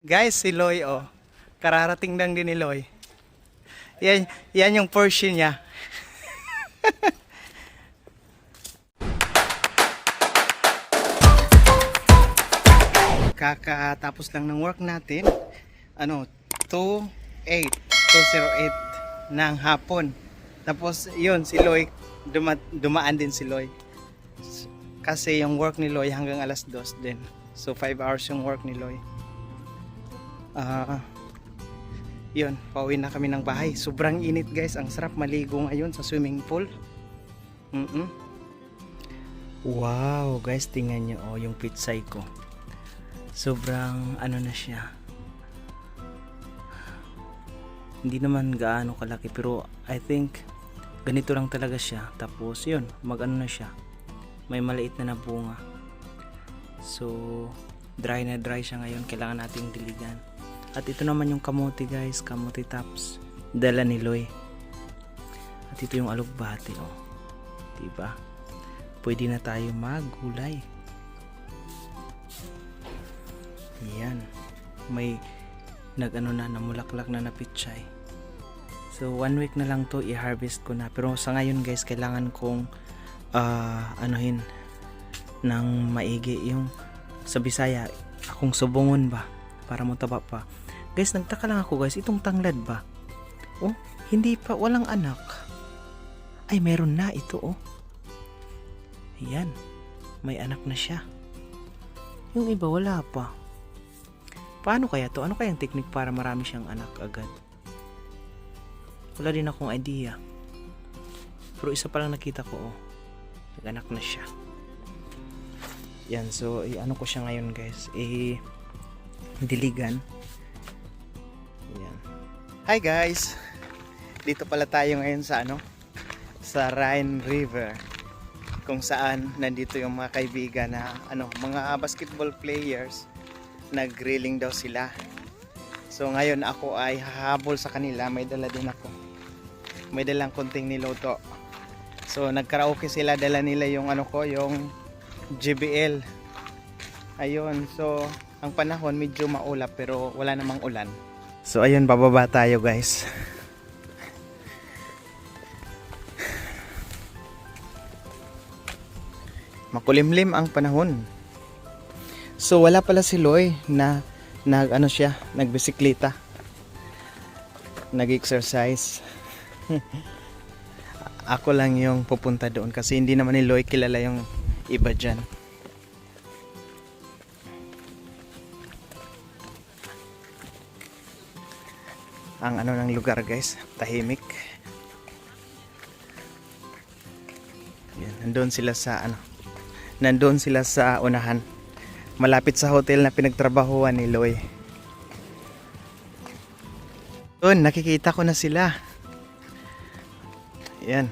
Guys, si Loy, oh. Kararating lang din ni Loy. Yan yung Porsche niya. Kakatapos lang ng work natin. 2:08 ng hapon. Tapos, yun, si Loy, dumaan din si Loy. Kasi yung work ni Loy hanggang alas 2 din. So, 5 hours yung work ni Loy. Yun, pauwi na kami ng bahay. Sobrang init guys, ang sarap maligo ngayon sa swimming pool. Wow guys, tingnan nyo yung pitsay ko. Sobrang na siya. Hindi naman gaano kalaki, pero I think ganito lang talaga siya. Tapos yun, na siya. May maliit na bunga. So dry na dry siya ngayon, kailangan nating diligan. At ito naman yung kamote guys, kamote tops, dala ni Loy. At ito yung alugbati, oh. Diba? Pwede na tayo maggulay. Yan. May namulaklak na napitsay. So 1 week na lang to i-harvest ko na. Pero sa ngayon guys, kailangan kong anuhin ng maigi yung sa Bisaya, akong subungon ba para mataba pa. Guys, nagtaka lang ako guys, itong tanglad ba? Oh, hindi pa, walang anak. Ay, meron na ito, oh. Ayan, may anak na siya. Yung iba wala pa. Paano kaya to? Ano kayang technique para marami siyang anak agad? Wala din akong idea. Pero isa pa lang nakita ko, oh. Nag-anak na siya. Yan, so ano ko siya ngayon guys, diligan. Yan. Hi guys, dito pala tayo ngayon sa sa Rhine River, kung saan nandito yung mga kaibigan na mga basketball players. Nag-grilling daw sila. So ngayon ako ay hahabol sa kanila. May dala din ako, may dalang konting niluto. So nagkaraoke sila, dala nila yung yung JBL. Ayun, so ang panahon medyo maulap pero wala namang ulan. So ayun, bababa tayo guys. Makulimlim ang panahon. So wala pala si Loy na nagbisikleta. Nag-exercise. Ako lang yung pupunta doon kasi hindi naman ni Loy kilala yung iba dyan. Ang ng lugar guys, tahimik. Yan, nandun sila sa unahan, malapit sa hotel na pinagtrabahuan ni Loy. Doon, nakikita ko na sila. Yan.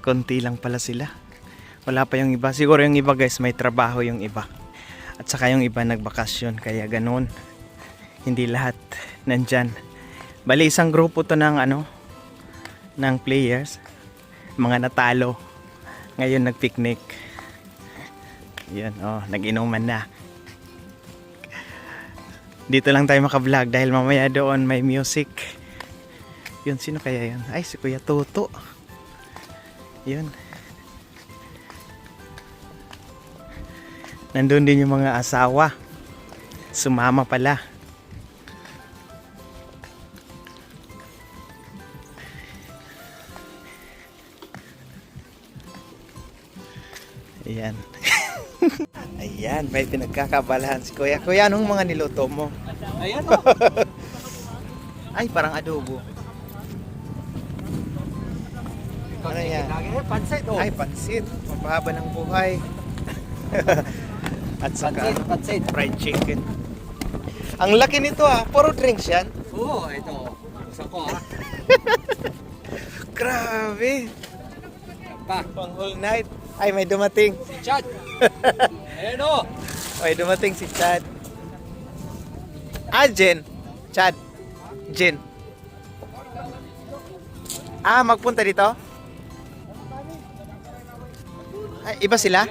Konti lang pala sila. Wala pa yung iba. Siguro yung iba guys, may trabaho yung iba. At saka yung iba nagbakasyon, kaya ganoon. Hindi lahat nandyan. Bali isang grupo to ng ng players. Mga natalo. Ngayon nagpicnic. Yan, nag-inuman na. Dito lang tayo makablog dahil mamaya doon may music. Yun, sino kaya yun? Ay, si Kuya Toto. Yun. Nandun din yung mga asawa. Sumama pala. Ayan. Ayan, may pinagkakabalahan si Kuya. Kuya, anong mga niluto mo? Ayan, Ay, parang adobo. Ano yan? Pansit, Ay, pansit. Pampahaba ng buhay. At saka pansit. fried chicken. Ang laki nito puro drinks yan. Oo, ito. Gusto ko Grabe. Pa. Pang whole night. Ay, may dumating. Si Chad. Ayan o. May dumating si Chad. Jen. Chad. Jen. Magpunta dito? Ay, iba sila?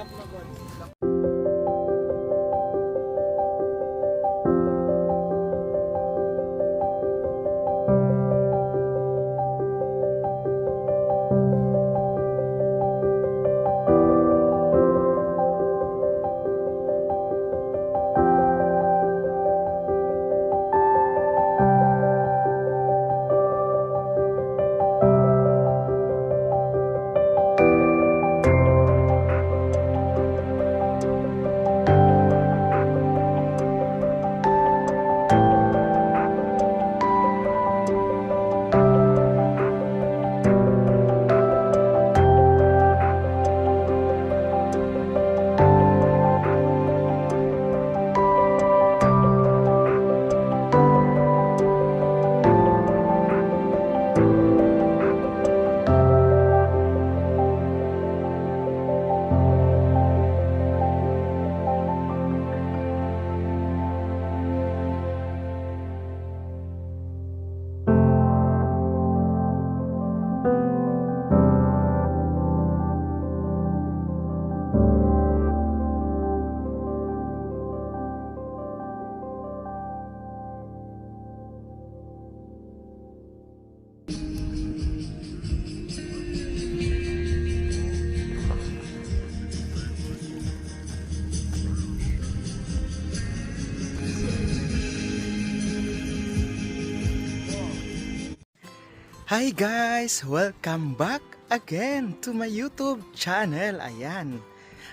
Hi guys! Welcome back again to my YouTube channel. Ayan.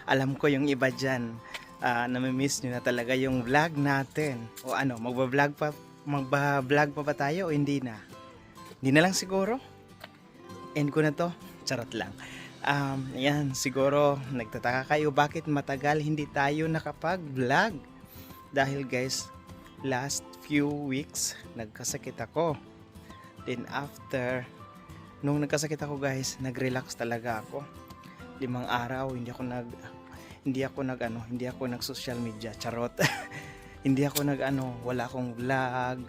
Alam ko yung iba dyan, namimiss nyo na talaga yung vlog natin. O ano, magbablog pa ba tayo o hindi na? Hindi na lang siguro. End ko na to. Charot lang. Ayan, siguro nagtataka kayo bakit matagal hindi tayo nakapag-vlog. Dahil guys, last few weeks nagkasakit ako. Then after nung nagkasakit ako guys, nag-relax talaga ako. 5 araw hindi ako nag social media, charot. Hindi ako wala akong vlog.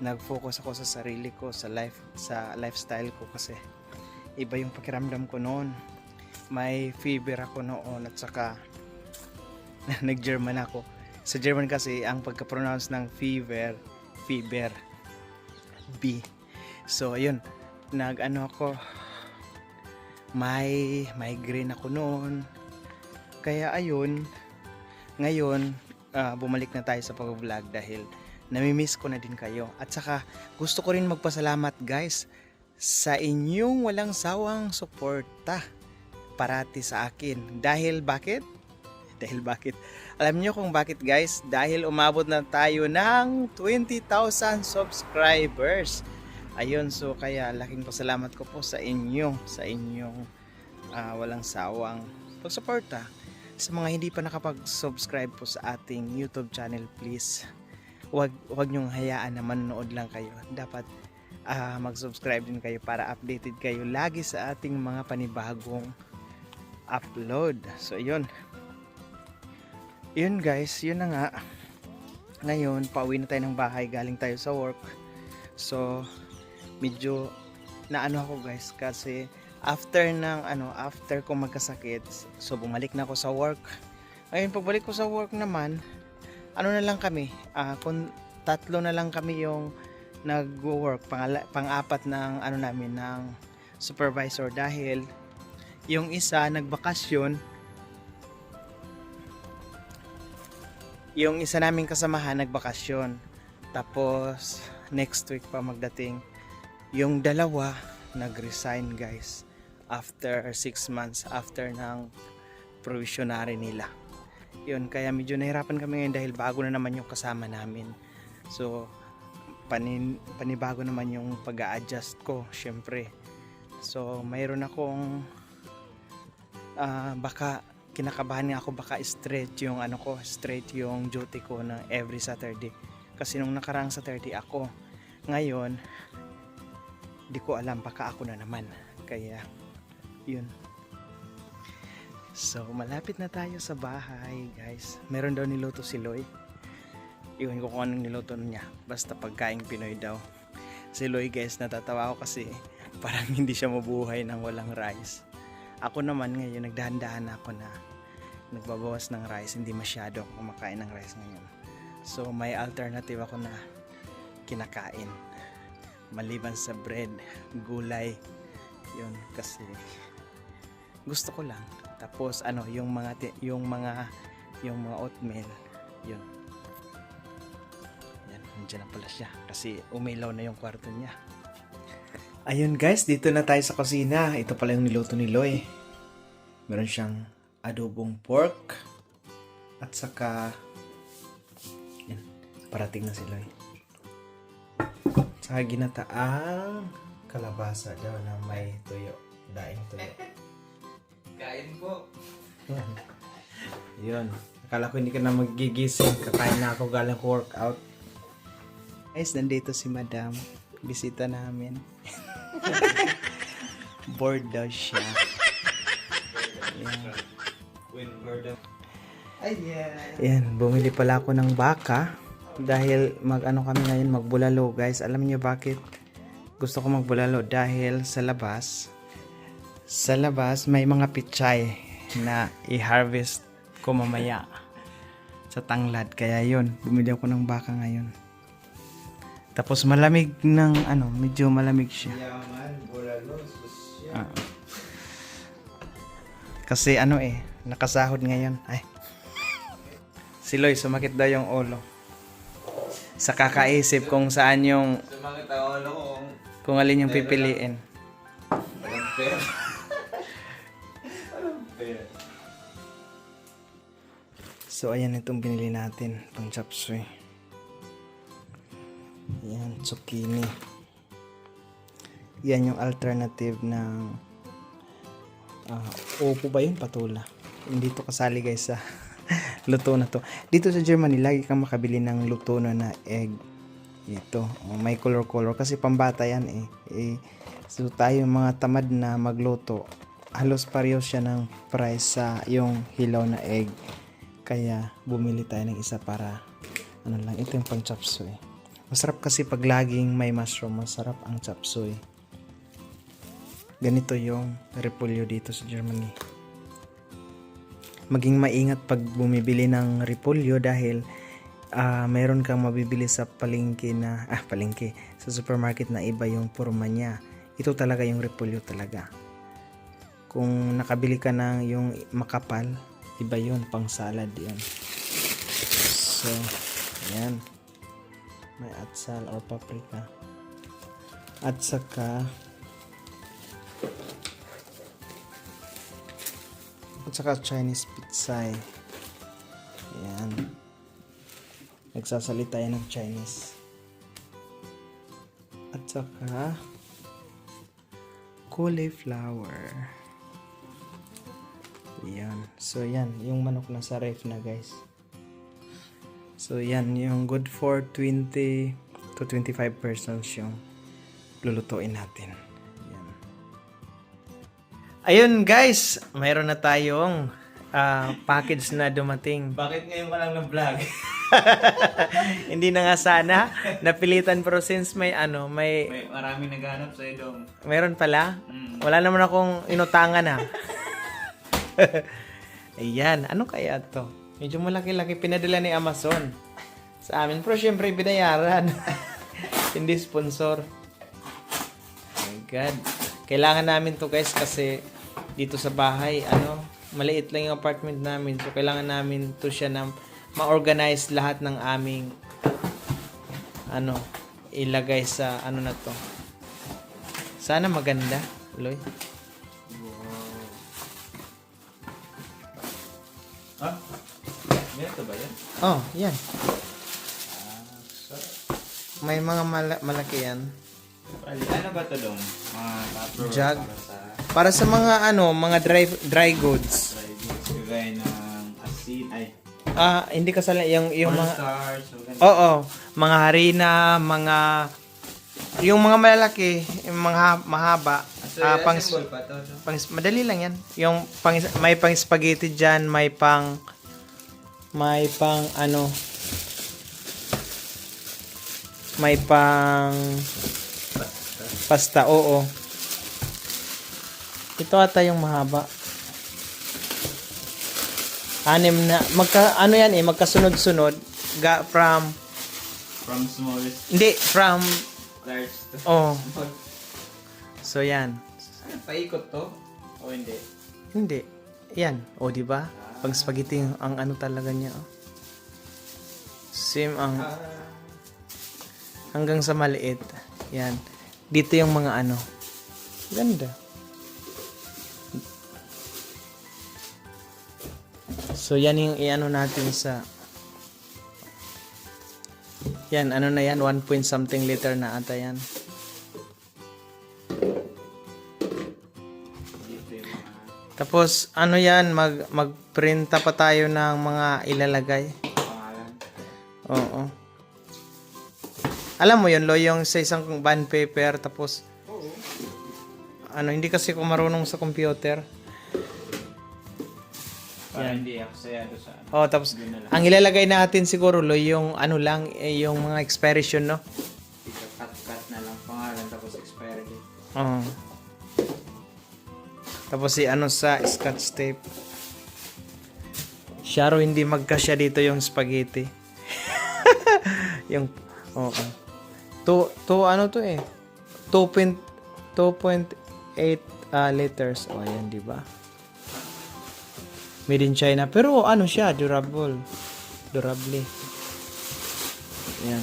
Nag-focus ako sa sarili ko, sa lifestyle ko kasi iba yung pakiramdam ko noon. May fever ako noon at saka nag-German ako. Sa German kasi ang pagka-pronounce ng fever B. So ayun, ako, may migraine ako noon. Kaya ayun, ngayon bumalik na tayo sa pag-vlog dahil namimiss ko na din kayo. At saka gusto ko rin magpasalamat guys sa inyong walang sawang suporta parati sa akin. Dahil bakit? Alam niyo kung bakit guys? Dahil umabot na tayo ng 20,000 subscribers. Ayun, so kaya laking pasalamat ko po sa inyong walang sawang pagsuporta. Sa mga hindi pa nakapag-subscribe po sa ating YouTube channel, please wag nyong hayaan na manonood lang kayo. Dapat mag-subscribe din kayo para updated kayo lagi sa ating mga panibagong upload. So yun guys, yun na nga. Ngayon pauwi na tayo ng bahay, galing tayo sa work. So medyo ako guys kasi after ko magkasakit, so bumalik na ako sa work. Ngayon pagbalik ko sa work naman, na lang kami, kung 3 na lang kami yung nag-work, pang-apat ng namin ng supervisor dahil yung isa nagbakasyon. Yung isa naming kasamahan nagbakasyon. Tapos next week pa magdating. Yung dalawa nag-resign guys after 6 months after ng provisionary nila. Yun, kaya medyo nahirapan kami ngayon dahil bago na naman yung kasama namin. So panibago naman yung pag-a-adjust ko syempre. So mayroon akong baka kinakabahan nga ako, baka straight yung duty ko na every Saturday. Kasi nung nakaraang Saturday ako. Ngayon, di ko alam, baka ako na naman. Kaya, yun. So, malapit na tayo sa bahay, guys. Meron daw niluto si Loy. Iwan ko kung anong niluto niya. Basta pagkaing Pinoy daw. Si Loy, guys, natatawa ako kasi parang hindi siya mabuhay ng walang rice. Ako naman ngayon, nagdahan-dahan ako na nagbabawas ng rice. Hindi masyado kumakain ng rice ngayon. So, may alternative ako na kinakain. Maliban sa bread, gulay. Yun, kasi gusto ko lang. Tapos, yung mga oatmeal. Yun. Yan, nandiyan na pala siya. Kasi umilaw na yung kwarto niya. Ayun guys, dito na tayo sa kusina. Ito pala yung niluto ni Loy. Meron siyang adobong pork. At saka, yan, parating na si Loy. Saka ginataang kalabasa daw na may tuyo. Daing tuyo. Kain po. Yun. Akala ko hindi ka na magigising. Kakain na ako galing workout. Guys, nandito si Madam. Bisita namin. Bored daw siya. Ayan, bumili pala ako ng baka dahil kami ngayon, magbulalo guys. Alam niyo bakit gusto ko magbulalo? Dahil sa labas may mga pichay na i-harvest ko mamaya sa tanglad. Kaya yun, bumili ako ng baka ngayon. Tapos malamig medyo malamig siya. Kasi nakasahod ngayon. Ay. Si Loy, sumakit daw yung ulo. Sa kakaisip kung saan yung Sumakit ang ulo ko. Kung alin yung pipiliin. Walang pera. Walang pera. So, ayan itong binili natin. Pang chop suey. Ayan, zucchini. Yan yung alternative ng opo ba yun? Patula. Hindi to kasali guys sa luto na to. Dito sa Germany, lagi kang makabili ng luto na egg. Ito. May color-color. Kasi pambata yan So tayo mga tamad na magluto. Halos pareho siya ng price sa yung hilaw na egg. Kaya bumili tayo ng isa para ito yung pang chop suey. Masarap kasi pag laging may mushroom. Masarap ang chop suey. Ganito yung repolyo dito sa Germany. Maging maingat pag bumibili ng repolyo dahil mayroon kang mabibili sa palengke sa supermarket na iba yung forma niya. Ito talaga yung repolyo talaga. Kung nakabili ka ng yung makapal, iba yun, pang salad yan. So, ayan. May atsal or paprika. At saka Chinese pizza. Ayan. Nagsasalita yan ng Chinese. At saka cauliflower. Ayan. So yan, yung manok na sa ref na guys. So yan, yung good for 20 to 25 persons yung lulutuin natin. Ayan. Ayun guys, mayroon na tayong package na dumating. Bakit ngayon ka lang ng-vlog? Hindi na nga sana napilitan, pero since may May maraming naghanap sa'yo dong. meron pala. Mm. Wala naman akong inutangan Ayan, ano kaya to? Medyo malaki-laki, pinadala ni Amazon sa amin, pero syempre binayaran. Hindi sponsor. Oh my God. Kailangan namin to guys kasi dito sa bahay, maliit lang yung apartment namin. So kailangan namin to siya na ma-organize lahat ng aming ilagay sa na to. Sana maganda, Loy. Wow. Ganito ba yan? Oh, yan. May mga malaki yan. Ano ba ito dong? Mga tupperware Jug. para sa Para sa mga mga dry goods. dry goods. Kagaya ng asin. Ay, Hindi kasali yung mga cornstarch. So, ganito. Oo, mga harina, yung mga malalaki, yung mga mahaba, So, assemble pa to, no? madali lang yan. Yung may pang spaghetti diyan, may pang pasta, oo. Ito ata yung mahaba. 6 na magkasunod-sunod from smallest large to. oh. So yan. Paikot to? O hindi? Hindi. Yan. O, di ba? Pag spaghetti ang talaga niya. Oh. Same ang hanggang sa maliit. Yan. Dito yung mga Ganda. So yan yung natin sa yan, na yan, 1 point something liter na ata yan. Tapos, yan, magprinta pa tayo ng mga ilalagay. Pangalan. Oo. Alam mo yun, Lo, yung sa isang bond paper, tapos, hindi kasi ako marunong sa computer. Para hindi ako sayado sa Tapos, ang ilalagay natin siguro, Lo, yung yung mga expiration, no? cut na lang pangalan tapos expiry date. Oo. Tapos sa scotch tape. Sharo, hindi magkasya dito yung spaghetti. Yung, oo. 2.8 liters. O, ayan, di ba? Made in China. Pero, siya, durable. Durable. Ayan.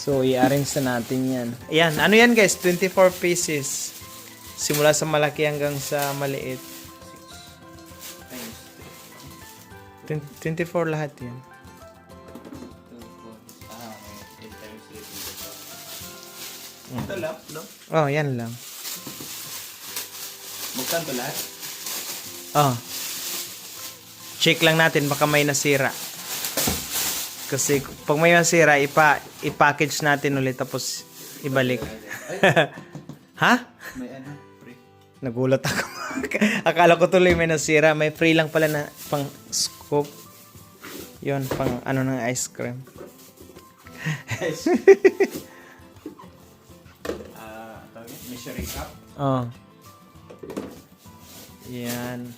So, i-arrange na natin yan. Ayan, ano yan guys? 24 pieces. Simula sa malaki hanggang sa maliit. Times 24 lahat yan. 8 times 3. Ito lang, no? Oh, yan lang. Magkano to lahat? Oh. Check lang natin, baka may nasira. Kasi pag may nasira, i-package natin ulit tapos ibalik. Ha? May ano? Free. Nagulat ako. Akala ko tuloy may nasira. May free lang pala na pang scoop. Yun, pang ano ng ice cream. Tawag yun? Measuring cup. Oh. Yan.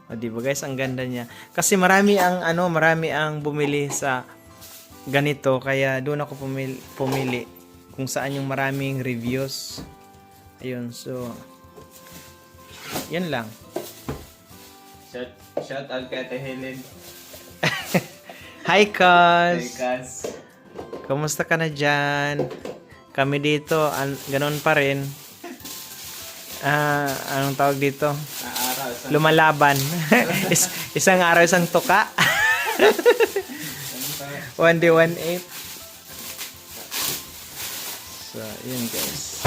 O, di ba guys, ang ganda niya. Kasi marami ang bumili sa ganito. Kaya doon ako pumili kung saan yung maraming reviews. Ayun, so yan lang. Shout out kay Ate Helen. Hi, Kaz! Hey, Kaz. Kamusta ka na dyan? Kami dito, ganun pa rin. Anong tawag dito? Araw. Lumalaban. Isang araw, isang tuka. One day, 1/8. So, yun guys.